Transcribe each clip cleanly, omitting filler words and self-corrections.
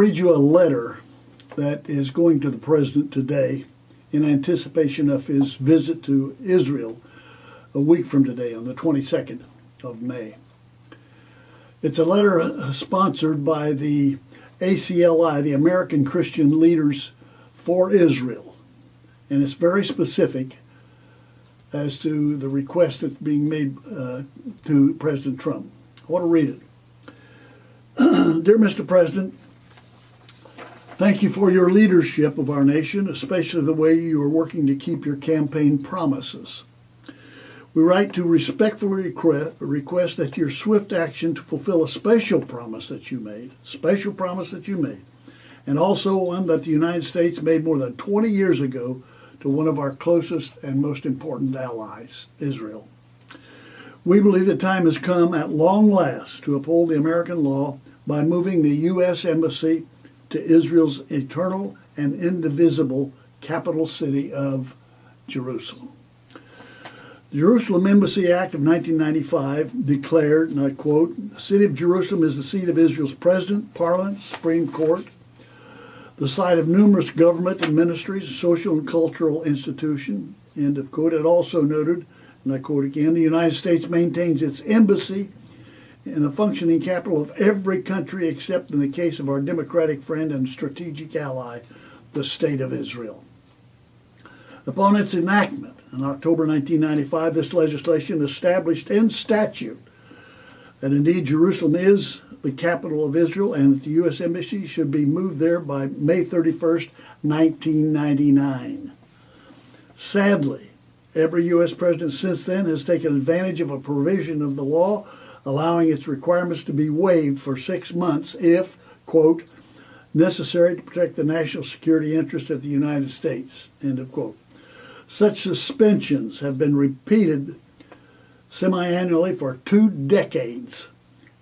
read you a letter that is going to the president today in anticipation of his visit to Israel a week from today on the 22nd of May. It's a letter sponsored by the ACLI, the American Christian Leaders for Israel, and it's very specific as to the request that's being made to President Trump. I want to read it. Dear Mr. President, thank you for your leadership of our nation, especially the way you are working to keep your campaign promises. We write to respectfully request that your swift action to fulfill a special promise that you made, and also one that the United States made more than 20 years ago to one of our closest and most important allies, Israel. We believe the time has come at long last to uphold the American law by moving the U.S. Embassy to Israel's eternal and indivisible capital city of Jerusalem. The Jerusalem Embassy Act of 1995 declared, and I quote, "The city of Jerusalem is the seat of Israel's president, parliament, Supreme Court, the site of numerous government and ministries, social and cultural institutions," end of quote. It also noted, and I quote again, "The United States maintains its embassy in the functioning capital of every country except in the case of our democratic friend and strategic ally, the State of Israel." Upon its enactment in October 1995, this legislation established in statute that indeed Jerusalem is the capital of Israel and that the U.S. Embassy should be moved there by May 31st, 1999. Sadly, every U.S. president since then has taken advantage of a provision of the law allowing its requirements to be waived for 6 months if, quote, necessary to protect the national security interest of the United States, end of quote. Such suspensions have been repeated semi-annually for 2 decades,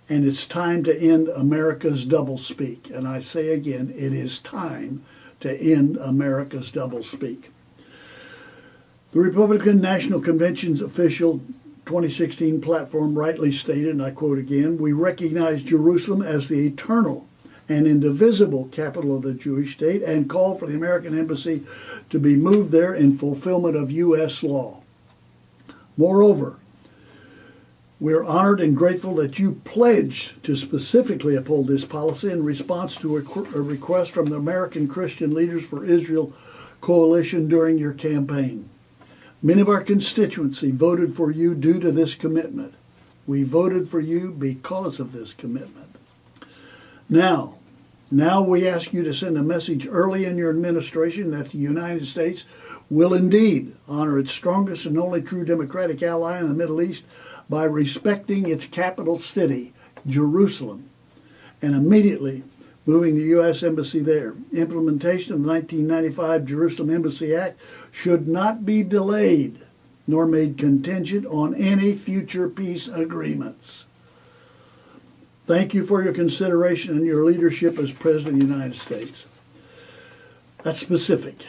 and it's time to end America's doublespeak. And I say again, it is time to end America's doublespeak. The Republican National Convention's official 2016 platform rightly stated, and I quote again, "We recognize Jerusalem as the eternal and indivisible capital of the Jewish state and call for the American Embassy to be moved there in fulfillment of U.S. law. Moreover, we are honored and grateful that you pledged to specifically uphold this policy in response to a request from the American Christian Leaders for Israel coalition during your campaign. Many of our constituency voted for you due to this commitment. We voted for you because of this commitment. Now we ask you to send a message early in your administration that the United States will indeed honor its strongest and only true democratic ally in the Middle East by respecting its capital city, Jerusalem, and immediately moving the U.S. Embassy there. Implementation of the 1995 Jerusalem Embassy Act should not be delayed nor made contingent on any future peace agreements. Thank you for your consideration and your leadership as President of the United States." That's specific.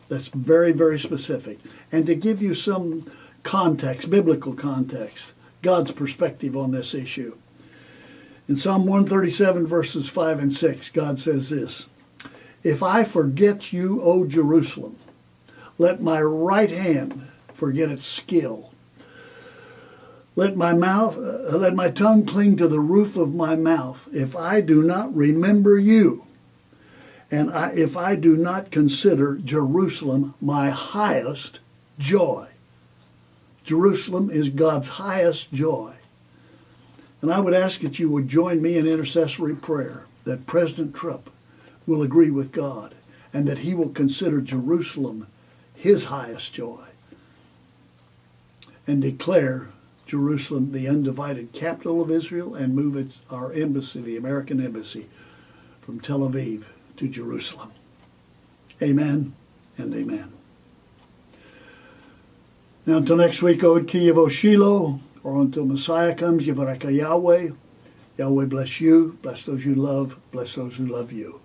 That's very, very specific. And to give you some context, biblical context, God's perspective on this issue. In Psalm 137, verses 5 and 6, God says this, "If I forget you, O Jerusalem, let my right hand forget its skill. Let my tongue cling to the roof of my mouth, if I do not remember you, and if I do not consider Jerusalem my highest joy." Jerusalem is God's highest joy. And I would ask that you would join me in intercessory prayer that President Trump will agree with God and that he will consider Jerusalem his highest joy and declare Jerusalem the undivided capital of Israel and move our embassy, the American Embassy, from Tel Aviv to Jerusalem. Amen and amen. Now until next week, Od Ki Yavo Shiloh, or until Messiah comes, Yivareka Yahweh. Yahweh bless you, bless those you love, bless those who love you.